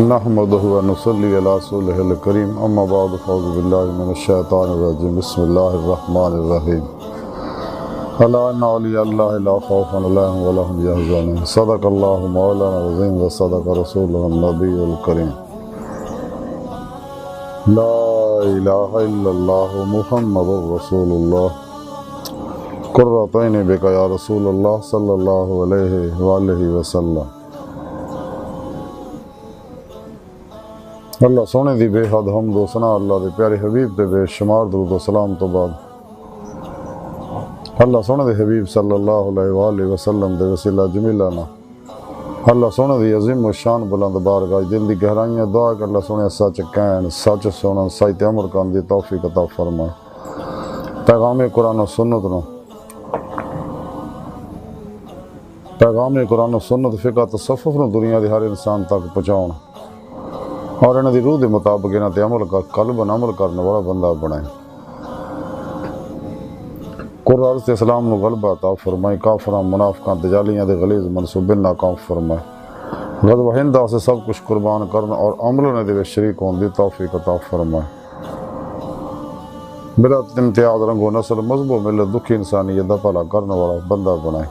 نحمدہ و نصلی علی رسولہ الکریم اما بعد فاعوذ باللہ من الشیطان الرجیم بسم اللہ الرحمن الرحیم الا ان اولیاء اللہ لا خوف علیہم ولا هم یحزنون صدق اللہ مولانا العظیم و صدق رسولہ النبی الکریم لا الہ الا اللہ محمد رسول اللہ قرۃ عین بک یا رسول اللہ صلی اللہ علیہ وآلہ وسلم۔ اللہ سونے دی بے حد حمد و ثنا اللہ دے پیارے حبیب دے بے شمار درود و سلام تو بعد اللہ سونے دے حبیب صلی اللہ علیہ وآلہ وسلم دے وسیلہ جمیلہ اللہ سونے دی عظیم و شان بلند بارگاہ دل دی گہرائیاں دعا کہ اللہ سونے سچ کہن سچ سنن سچ عمل کرن دی توفیق عطا فرمائے۔ پیغام قرآن و سنت نو پیغام قرآن و سنت فقہ تصوف نو دنیا دی ہر انسان تک پہنچاؤن اور انہاں دی روح دے مطابق انہاں تے عمل کر قلباً عمل کرنے والا بندہ بنائے۔ قرآن تے اسلام نو غلبہ عطا فرمائے، کافراں منافقاں دجالیاں دے غلیظ منصوبے ناکام فرمائے۔ غضب ہندہ سے سب کچھ قربان کرنا اور عملوں دے شریک ہون دی توفیق عطا فرمائے۔ بلا امتیاز رنگ و نسل مذہب و ملت دکھی انسانیت دا بھلا کرنے والا بندہ بنائے۔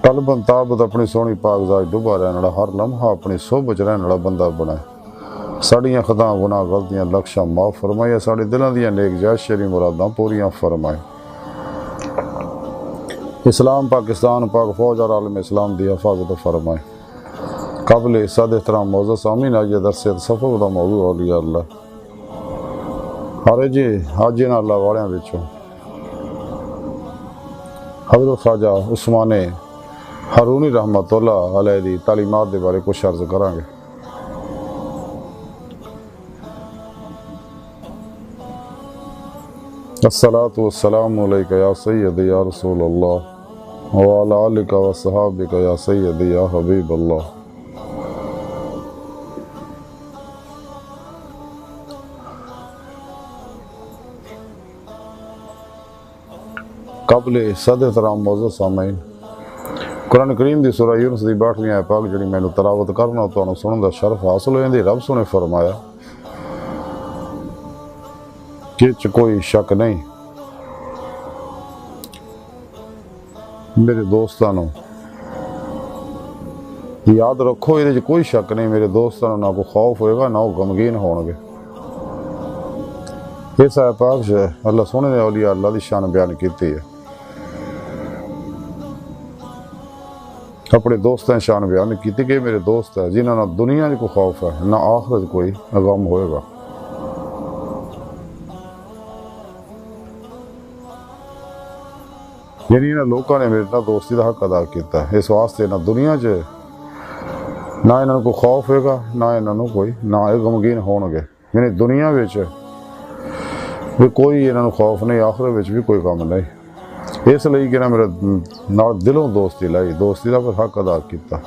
قلباً تابت اپنی سونی پاک ذات ڈوبا رہنے والا ہر لمحہ اپنی صحبت رہنے والا بندہ بنائے۔ ساڑیاں خطاں گناہ غلطیاں لکشاں معاف فرمائے، ساڑی دلاں دیاں نیک جائز شرعی مراداں پوریاں فرمائے۔ اسلام پاکستان پاک فوج اور عالم اسلام دی حفاظت فرمائے۔ قبل صد احترام معزز سامعین، آج درس تصوف دا موضوع اولیاء اللہ جی آج انہاں اللہ والیاں وچوں حضرت خواجہ عثمان ہارونی رحمت اللہ علیہ دی تعلیمات دے بارے کچھ عرض کریں گے۔ الصلاۃ والسلام علیک یا سیدی یا رسول اللہ وعلی آلک و صحابک یا سیدی یا حبیب اللہ۔ قبل صد احترام معزز سامعین، قرآن کریم دی سورہ یونس دی 62ویں آیت پاک جڑی میں تلاوت کرنا تو سنن دا شرف حاصل ہو جاندی۔ رب نے فرمایا کہ کوئی شک نہیں میرے دوستانو، یاد رکھو یہ کوئی شک نہیں میرے دوستانو نہ کوئی خوف ہوئے گا نہ وہ غمگین ہون گے۔ اس آیت پاک سے اللہ سونے نے اولیاء اللہ دی شان بیان کیتی ہے، اپنے دوستیں شان بیان کیتی کہ میرے دوست ہے جنہاں نہ دنیا کوئی خوف ہے نہ آخرت کوئی غم ہوئے گا۔ یعنی انہاں لوکاں نے میرے نہ دوستی دا حق ادا کیتا ہے، اس واسطے نہ دنیا نہ انہاں کو خوف ہوئے گا نہ انہاں کوئی نہ غمگین ہون گے۔ یعنی دنیا وچ بھی کوئی انہاں خوف نہیں، آخرت وچ بھی کوئی غم نہیں۔ اس لئی کہ میرے دلوں دوستی لائی، دوستی دا پر حق ادا کیتا۔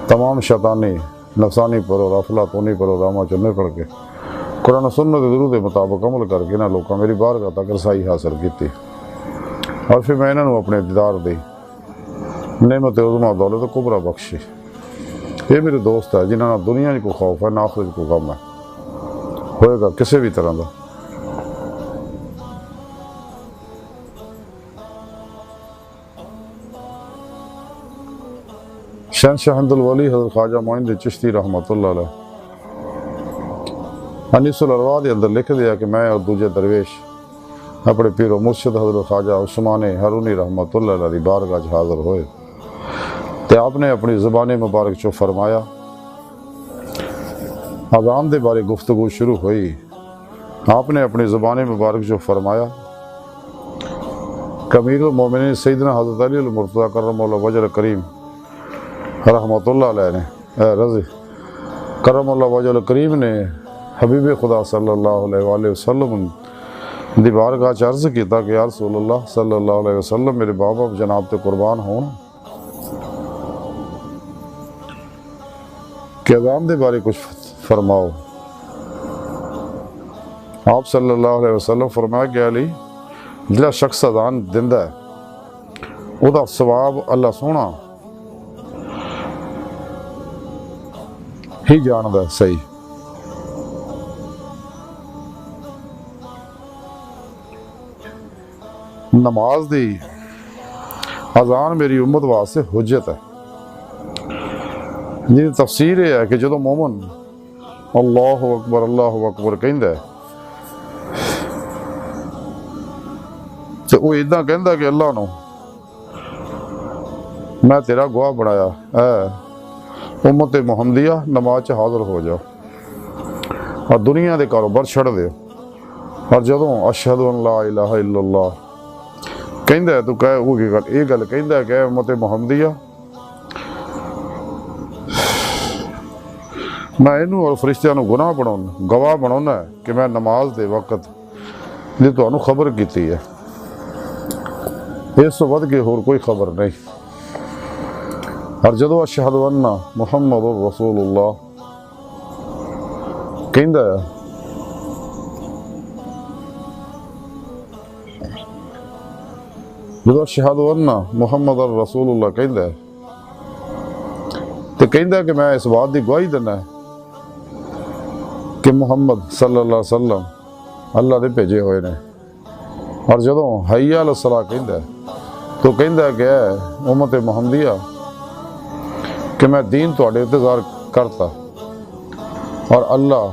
تمام شیطانی نفسانی پرو افلاطونی پروگراماں چوں نکل کے قرآن و سنت کے درود کے مطابق عمل کر کے انہاں لوکاں میری بارگاہ تک رسائی حاصل کیتی، اور پھر میں انہاں اپنے دیدار دی نعمت عظمیٰ دولت کبریٰ بخشی۔ یہ میرے دوست ہے جنہاں نہ دنیا کو خوف ہے نہ آخرت کو غم ہے ہوئے گا کسی بھی طرح دا۔ شہنشاہ حمد الولی حضرت خواجہ معین چشتی رحمت اللہ علیہ انیس الارواح دے اندر لکھ دیا کہ میں اور دوجے درویش اپنے پیر و مرشد حضرت خواجہ عثمان ہارونی رحمت اللہ علیہ دی بارگاہ حاضر ہوئے، تے آپ نے اپنی زبان مبارک چو فرمایا، اذان دے بارے گفتگو شروع ہوئی۔ آپ نے اپنی زبان مبارک چو فرمایا کہ امیر المومنین سیدنا حضرت علی المرتضیٰ کرم اللہ وجہ کریم رحمت اللہ علیہ نے رضی کرم اللہ وجہ کریم نے حبیب خدا صلی اللہ علیہ وآلہ وسلم دی بارگاہ عرض کیتا کہ یا رسول اللہ صلی اللہ علیہ وسلم میرے باپ جناب تے قربان ہون کہ اذان دے بارے کچھ فرماؤ۔ آپ صلی اللہ علیہ وسلم فرمایا کہ علی جلا شخص اذان دیندا ہے او دا ثواب اللہ سونا ہی جاندا صحیح۔ نماز دی اذان میری امت واسطے حجت ہے، جی تفسیر یہ ہے کہ جدو مومن اللہ اکبر کہندا ہے تو وہ اداں کہندا کہ اللہ نو میں تیرا گواہ بنایا، اے امت محمدیہ نماز چ حاضر ہو جاؤ اور دنیا دے کاروبار چھڑ دیو، اور جدوں اشہد ان لا الہ الا اللہ کہندا ہے تو کہ وہ یہ گل کہندا ہے کہ اے امت محمدیہ میں اینوں اور فرشتیاں نو گناہ بناؤنا گواہ بناؤنا ہے کہ میں نماز دے وقت دی تانوں خبر کیتی ہے، اس تو ود کے ہور کوئی خبر نہیں۔ اور جدو اشہد ان محمد رسول اللہ کہندا ہے جدو اشہد ان محمد رسول اللہ کہندا ہے تو کہندا ہے کہ میں اس بات دی گواہی دینا ہے کہ محمد صلی اللہ علیہ وسلم اللہ دے بھیجے ہوئے نے، اور جدوں حی علی الصلاۃ کہندا ہے تو کہندا ہے کہ اے امت محمدیہ کہ میں دین تواڈے انتظار کرتا، اور اللہ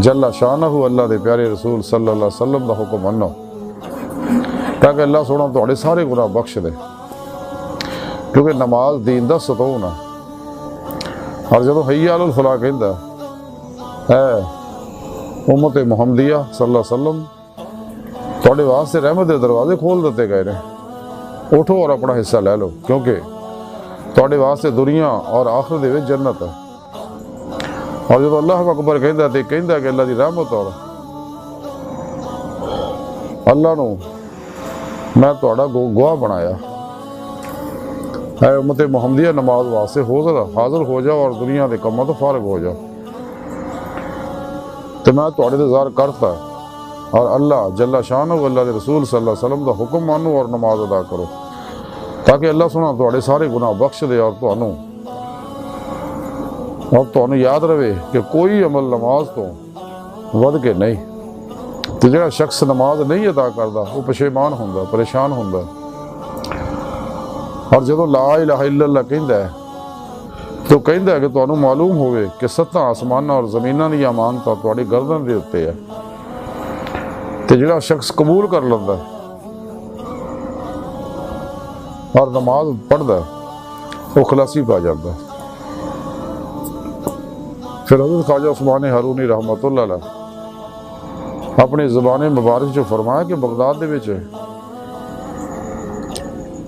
جل شانہ اللہ دے پیارے رسول صلی اللہ علیہ وسلم دا حکم منو تاکہ اللہ سونا تواڈے سارے گناہ بخش دے، کیونکہ نماز دین دا ستون ہے۔ اور جدو حی علی الفلاح کہندا اے امت محمدیہ صلی اللہ علیہ وسلم تواڈے واسطے رحمت دے دروازے کھول دیتے گئے نے، اٹھو اور اپنا حصہ لے لو، کیونکہ تواڈے واسطے دنیا اور آخرت دے وچ جنت ہے۔ اور جدو اللہ اکبر کہندا تے کہندا کہ اللہ دی رحمت اور اللہ نو میں تواڈا گواہ بنایا، اے امت محمدیہ نماز واسطے حاضر ہو جاؤ اور دنیا دے کماں تو فارغ ہو جاؤ، تو میں تواڈے انتظار کرتا اور اللہ جل شانہ اللہ دے رسول صلی اللہ علیہ وسلم دا حکم مانو اور نماز ادا کرو تاکہ اللہ سونا تواڈے سارے گناہ بخش دے، اور تانوں یاد رہے کہ کوئی عمل نماز تو ود کے نہیں، تو جڑا شخص نماز نہیں ادا کردا وہ پشیمان ہوندا پریشان ہوندا۔ اور جدوں لا الہ الا اللہ کہندا ہے تو کہندا ہے کہ تانوں معلوم ہوئے کہ ستاں آسماناں اور زمیناں دی امانت تواڈی گردن دے اتے ہے، تے جڑا شخص قبول کر لیندا ہے اور نماز پڑھدا ہے وہ خلاصی پا جاتا ہے۔ پھر حضرت خواجہ عثمان ہارونی رحمۃ اللہ علیہ اپنی زبان مبارک جو فرمایا کہ بغداد دے وچ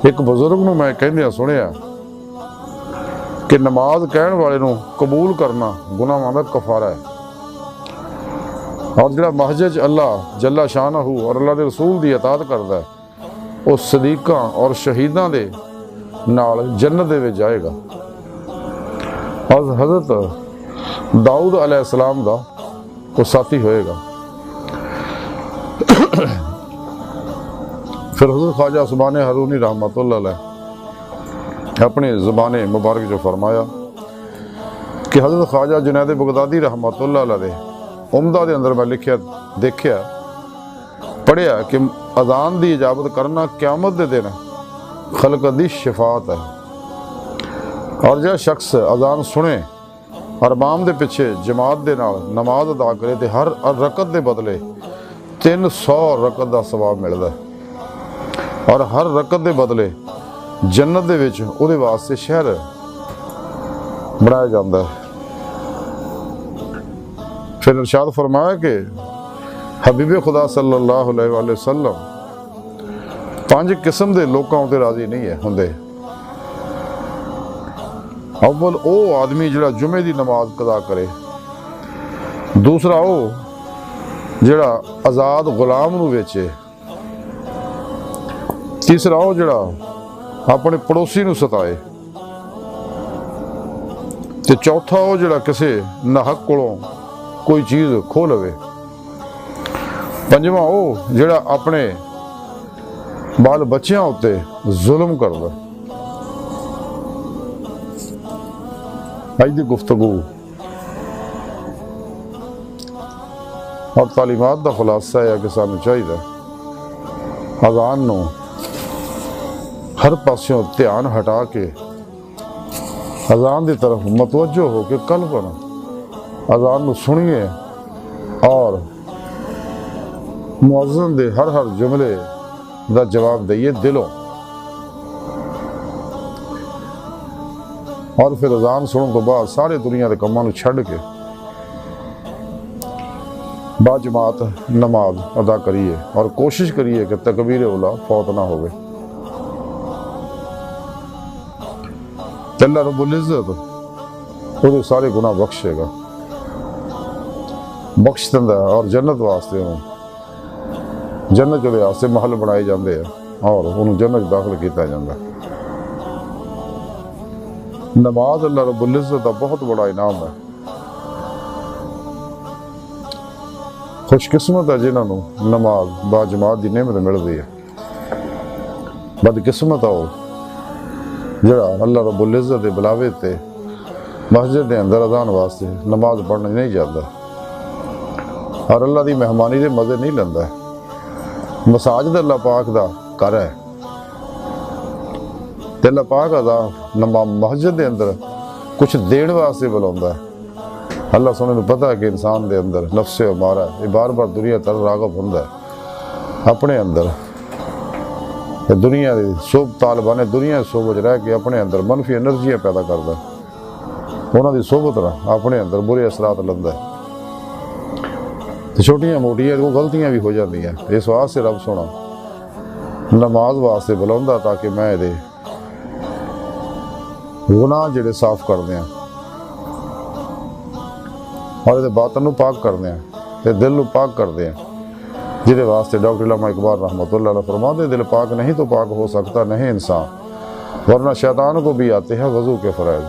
ایک بزرگ نو میں کہندیا سنیا کہ نماز کہن والے نو قبول کرنا گناہاں دا کفارہ ہے، اور جڑا محجج اللہ جل شانہ اور اللہ دے رسول دی اطاعت کردا ہے وہ صدیقاں اور شہیداں دے نال جنت دے وچ جائے گا، اور حضرت داؤد علیہ السلام دا وہ ساتھی ہوئے گا۔ پھر حضرت خواجہ عثمان ہارونی رحمۃ اللہ علیہ اپنی زبان مبارک جو فرمایا کہ حضرت خواجہ جنید بغدادی رحمۃ اللہ علیہ عمدہ دے اندر میں دیکھیا پڑھیا کہ اذان دی اجابت کرنا قیامت دے دن خلقت دی شفاعت ہے، اور جو شخص اذان سنے اور امام دے پیچھے جماعت دے نال نماز ادا کرے تے ہر رکعت دے بدلے 300 رکعت دا ثواب ملدا ہے، اور ہر رکعت دے بدلے جنت دے وچ او دے واسطے شہر بنایا جاندا ہے۔ پھر ارشاد فرمایا کہ حبیب خدا صلی اللہ علیہ وآلہ وسلم 5 قسم دے لوکاں تے راضی نہیں ہے ہوندے۔ اول او آدمی جڑا جمعے دی نماز قضا کرے، دوسرا او جڑا آزاد غلام نو ویچے، تیسرا او جڑا اپنے پڑوسی نو ستائے، تے چوتھا او جڑا کسے ناحق کولوں کوئی چیز کھو لوے، پنجواں او جڑا اپنے بال بچیاں ہوتے ظلم کردا۔ اج دی گفتگو اور تعلیمات کا خلاصہ ہے کہ سانوں چاہیے اذان نو ہر پاسوں دھیان ہٹا کے اذان دی طرف متوجہ ہو کے قلب اذان نو سنیے اور مؤذن دے ہر جملے دا جواب دئیے دلوں، اور پھر اذان سننے تو بعد سارے دنیا دے کماں نو چھڈ کے با جماعت نماز ادا کریے اور کوشش کریے کہ تکبیر اولا فوت نہ ہوئے۔ اللہ رب العزت وہ سارے گناہ بخشے گا، بخش دیندا ہے، اور جنت واسطے جنت کے واسطے محل بنائے جاندے ہیں اور انہوں جنت داخل کیتا جاندہ ہے۔ نماز اللہ رب العزت کا بہت بڑا انعام ہے۔ خوش قسمت ہے جنہوں نماز با جماعت دی نعمت ملتی ہے، بد قسمت ہے وہ جڑا اللہ رب العزت دے بلاوے تے مسجد دے اندر اذان واسطے نماز پڑھنے نہیں جاتا اور اللہ دی مہمانی دے مزے نہیں لیندا ہے۔ مساجد اللہ پاک دا گھر ہے تے اللہ پاک مسجد دے اندر کچھ دین واسطے بلاوندا ہے۔ اللہ سونے کو پتہ ہے کہ انسان دے اندر نفس امارہ ہے، یہ بار بار دنیا طرف راغب ہوندا ہے اپنے اندر، دنیا دی صوب طالبان دنیا صوبت رہ کے اپنے اندر منفی انرجیاں پیدا کردا ہے، انہاں دی صحبت نہ اپنے اندر برے اثرات لیندا ہے، چھوٹیاں موٹیاں وہ غلطیاں بھی ہو جاندیاں۔ اس واسطے رب سونا نماز واسطے بلاوندا تاکہ میں دے گناہ جڑے صاف کر دیاں اور یہ باطن نو پاک کر دیں، یہ دل نو پاک کر دیں، جہدے واسطے ڈاکٹر علامہ اقبال رحمۃ اللہ علیہ فرماتے دل پاک نہیں تو پاک ہو سکتا نہیں انسان، ورنہ شیطان کو بھی آتے ہیں وضو کے فرائض۔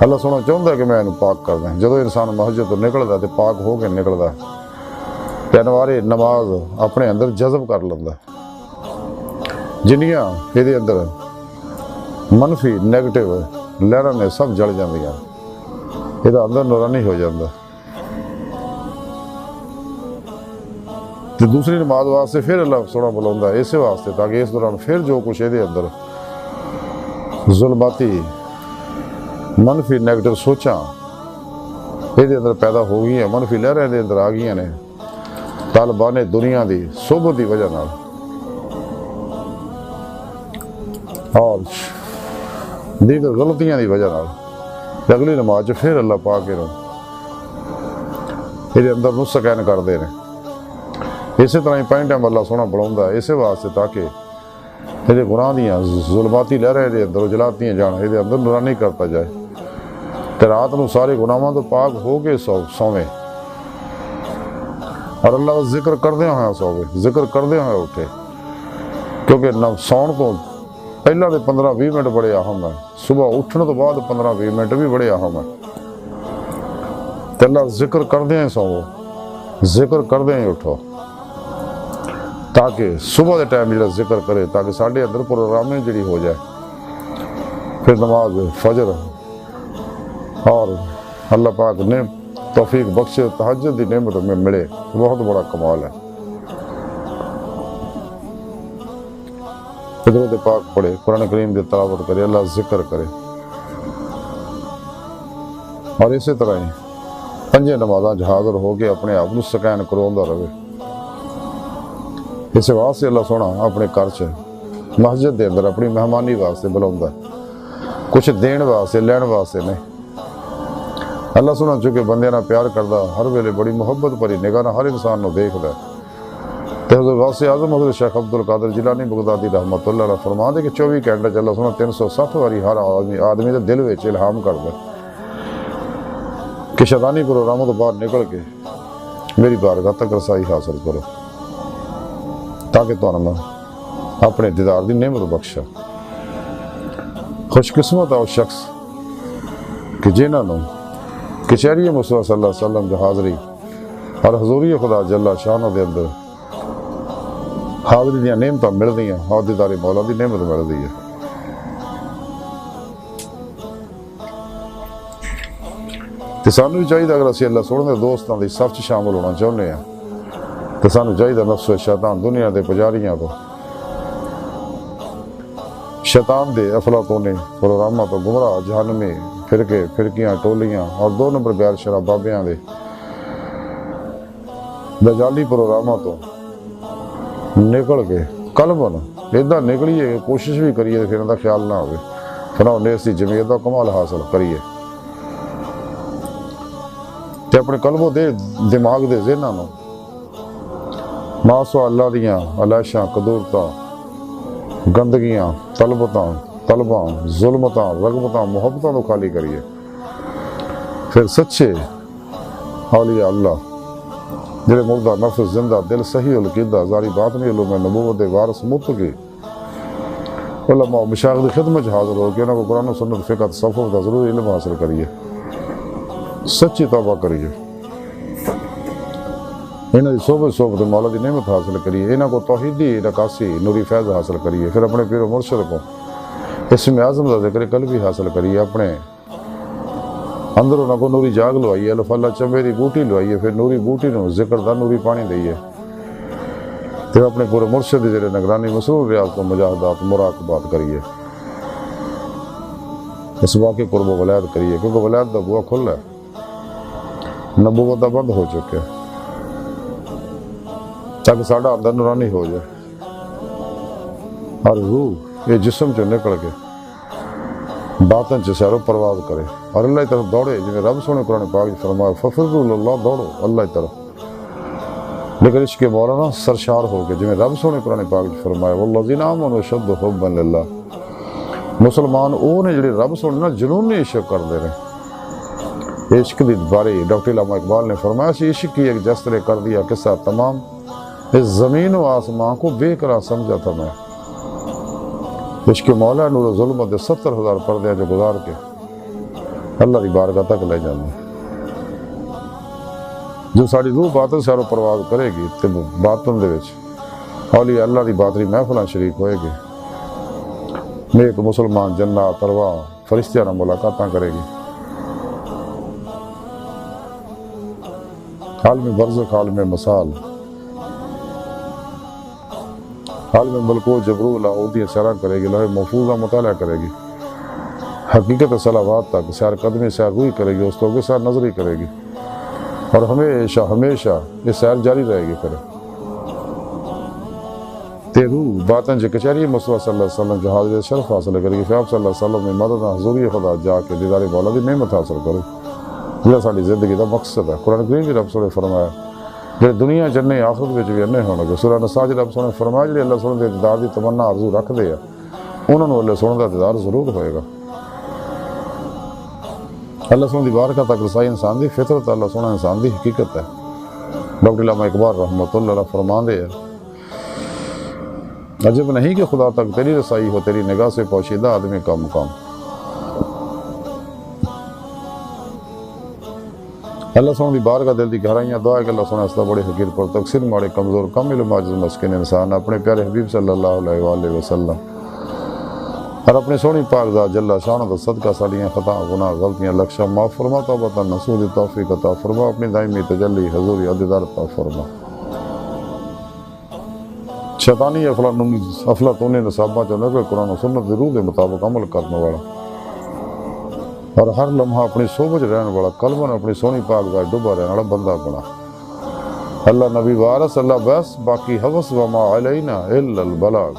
اللہ سونا چاہتا ہے کہ میں انہوں پاک کر دیں، جدو انسان مسجد تو نکلتا ہے تو پاک ہو کے نکلتا ہے، پہنوارے نماز اپنے اندر جذب کر لینا ہے، جنیاں یہ اندر منفی نیگیٹو لہراں نے سب جل جاندیاں، یہ اندر نورانی ہو جاتا۔ دوسری نماز واسطے پھر اللہ سونا بلاوندا ہے اسی واسطے تاکہ اس دوران پھر جو کچھ یہ اندر ظلماتی منفی نیگیٹو سوچاں یہ اندر پیدا ہو گئی ہیں، منفی لہراں دے اندر آ گئی ہیں طالبان دنیا دی صحبت دی وجہ نال اور دیگر غلطیاں دی وجہ نال اگلی نماز پھر اللہ پاک یہ اندر نو سکین کر دے رہے، اسی طرح ہی پہلے ٹائم اللہ سونا بلاوندا ہے اسی واسطے تاکہ یہ گناہ دیاں ظلماتی لہراں دے اندر اجلاتیاں جان یہ اندر نورانی کرتا جائے تے رات نو سارے گناہاں تو پاک ہو کے سویں اور اللہ کا ذکر کردے ہوئے سوے، ذکر کردے ہوئے اٹھے، کیونکہ سون تو پہلا دے 15-20 منٹ بڑے اہم ہیں، صبح اٹھنے تو بعد 15-20 منٹ بھی بڑے اہم ہیں، تے اللہ ذکر کردے ہیں سوو، ذکر کردے ہیں اٹھو تاکہ صبح دے ٹائم جڑا ذکر کرے تاکہ ساڈے اندر پروگرامیں جڑی ہو جائے، پھر نماز فجر اور اللہ پاک نے توفیق بخشے تہجد دی نعمت میں ملے، بہت بڑا کمال ہے۔ قدرت پاک پڑھے، قرآن کریم دی تلاوت کرے، اللہ ذکر کرے، اور اسی طرح ہی پنجے نمازاں حاضر ہو کے اپنے آپ کو سکین کروندا رہے۔ اس واسطے اللہ سونا اپنے گھر چ مسجد دے اندر اپنی مہمانی واسطے بلاوندا ہے، کچھ دین واسطے لین واسطے نہیں۔ اللہ سونا چونکہ بندے نہ پیار کردا، ہر ویلے بڑی محبت بھری نگاہ نہ ہر انسان نو دیکھدا ہے۔ تے حضرت غوث اعظم حضرت شیخ عبد القادر جیلانی بغدادی رحمۃ اللہ علیہ فرماتے کہ 24 گھنٹے چ اللہ سونا 360 واری ہر آدمی دے دل وچ الہام کردا کہ شیطانی پروگراموں تو باہر نکل کے میری بارگاہ تک رسائی حاصل کرو تاکہ تمہیں اپنے دیدار دی نعمت بخشا۔ خوش قسمت ہے وہ شخص کہ جنہاں نو کچہری مصطفیٰ صلی اللہ علیہ وسلم کی حاضری اور حضوری خدا جل شانہ دے اندر حاضری دیاں نعمتاں مل دیاں اور دیدار مولا دی نعمت مل دی ہے۔ تو سانو بھی چاہیے اگر اسی اللہ سونے دے دوستاں دی صف چ شامل ہونا چاہتے ہیں تو سانو چاہیے نفس و شیطان دنیا دے پجاریاں تو شیطان دے افلاطونی پروگراماں تو گمراہ جہنمی فرقے فرقیاں ٹولیاں اور 2 نمبر غیر شرع بابیاں دے دجالی پروگراماں تو نکل کے قلباً ادھا نکلیے کہ کوشش بھی کریے پھر انہاں دا خیال نہ ہوئے پھر انہوں نے اسی جمعیت دا کمال حاصل کریے تے اپنے قلبوں دے دماغ دے ذہناں نوں ماسوا اللہ دیاں علائشاں قدورتاں گندگیاں طلباں ظلمتاں رغبتاں محبتاں تو خالی کریے پھر سچے اولیاء اللہ جڑے مردہ نفس زندہ دل صحیح القیدہ زاری باطنی علوم نبوت وارث متقی علماء و مشایخ دی خدمت حاضر ہو کہ انہوں کو قرآن و سنت فقہ تصوف دا ضروری علم حاصل کریے سچی توبہ کریے انہوں دی صحبت مولا دی نعمت حاصل کریے انہوں کو توحیدی رکاسی نوری فیض حاصل کریے پھر اپنے پیر و مرشد کو اسم اعظم دا ذکر قلبی حاصل کریے اپنے اندر انہوں کو نوری جاگ لوائیے الف اللہ چمبے دی بوٹی لوائیے پھر نوری بوٹی نو ذکر دا نوری پانی دئیے پھر اپنے پورے مرشد دی زیر نگرانی مسرور ریاض کو مجاہدات مراقبات کریے اس واقعے قرب و ولایت کریے کیونکہ ولایت دا بوا کھل ہے نبوت دا بند ہو چکے تاکہ ساڑھا اندر نورانی ہو جائے اور روح یہ جسم جو نکل کے باطن چ سیر و پرواز کرے اور اللہ کی طرف دوڑے جنہیں رب سونے قرآن پاک فرمایا ففروا اللہ دوڑو اللہ کی طرف لیکن عشق مولانا سرشار ہو کے جنہیں رب سونے قرآن پاک فرمایا والذین آمنوا اشد حبا للہ مسلمان وہ نے جڑے رب سونے نا جنونی عشق کر دے رہے عشق دی بارے ڈاکٹر علامہ اقبال نے فرمایا سی عشق کی ایک جسترے کر دیا قصہ تمام اس زمین و آسمان کو بے قرار سمجھا تھا میں عشق مولا نور و ظلمت 70,000 پردے جو گزار کے اللہ دی بارگاہ تک لے جانے جو ساری روح باطن سیر و پرواز کرے گی تے باطن دے وچ اولیاء اللہ دی باطنی محفلاں شریک ہوئے گی نیک مسلمان جنات ارواح فرشتیاں نال ملاقاتاں کرے گی عالم برزخ عالم مثال عالم ملکوت جبرو لاہوتی سیرہ کرے گی لوح محفوظہ مطالعہ کرے گی حقیقت صلوات تک سیر قدمی سیر روئی کرے گی اس تو سیر نظری کرے گی اور ہمیشہ یہ سیر جاری رہے گی پھر تے روح باطن جو کچہری مصطفیٰ صلی اللہ علیہ وسلم جو حاضر شرف حاصل کرے گی پھر آپ صلی اللہ علیہ وسلم میں مدد حضوری خدا جا کے دیدار مولا دی نعمت حاصل کرو یہ ساری زندگی دا مقصد ہے قرآن کریم بھی رب سونے فرمایا جڑے دنیا جننے آخرت وچ بھی انہیں ہونے گے سورہ نساء رب سونے فرمایا جڑے اللہ سونے دے دیدار دی تمنا آرزو رکھ دے انہوں نے اللہ سونے دا دیدار ضرور ہوئے گا اللہ سونے دی بارگاہ تک رسائی انسان دی فطرت اللہ سونے انسان دی حقیقت ہے ڈاکٹر علامہ اقبال رحمۃ اللہ علیہ فرمان دے عجب نہیں کہ خدا تک تیری رسائی ہو تیری نگاہ سے پوشیدہ آدمی کا مقام اللہ سونے دی بارگاہ دل دی گہرائیاں دعا ہے کہ اللہ سونے استا بڑے حقیر پر تقصیر ماڑے کمزور کم علم عاجز مسکین انسان اپنے پیارے حبیب صلی اللہ علیہ وآلہ وسلم اور اپنے سونی پاک ذات جل شانہ دا صدقہ سالیاں خطا گناہ غلطیاں لکشہ معاف فرما توبہ نصوح توفیق عطا فرما اپنی دائمی تجلی حضوری عدیدار عطا فرما شیطانی افلاطونی نصابہ جو نکل قرآن و سنت دی روح دے مطابق عمل کرنے والا اور ہر لمحہ اپنی صحبت رہنے والا قلباً اپنی سونی پاک ذات ڈوبا رہنے والا بندہ بنا اللہ نبی وارث اللہ بس باقی حوث وما علینا الا البلاغ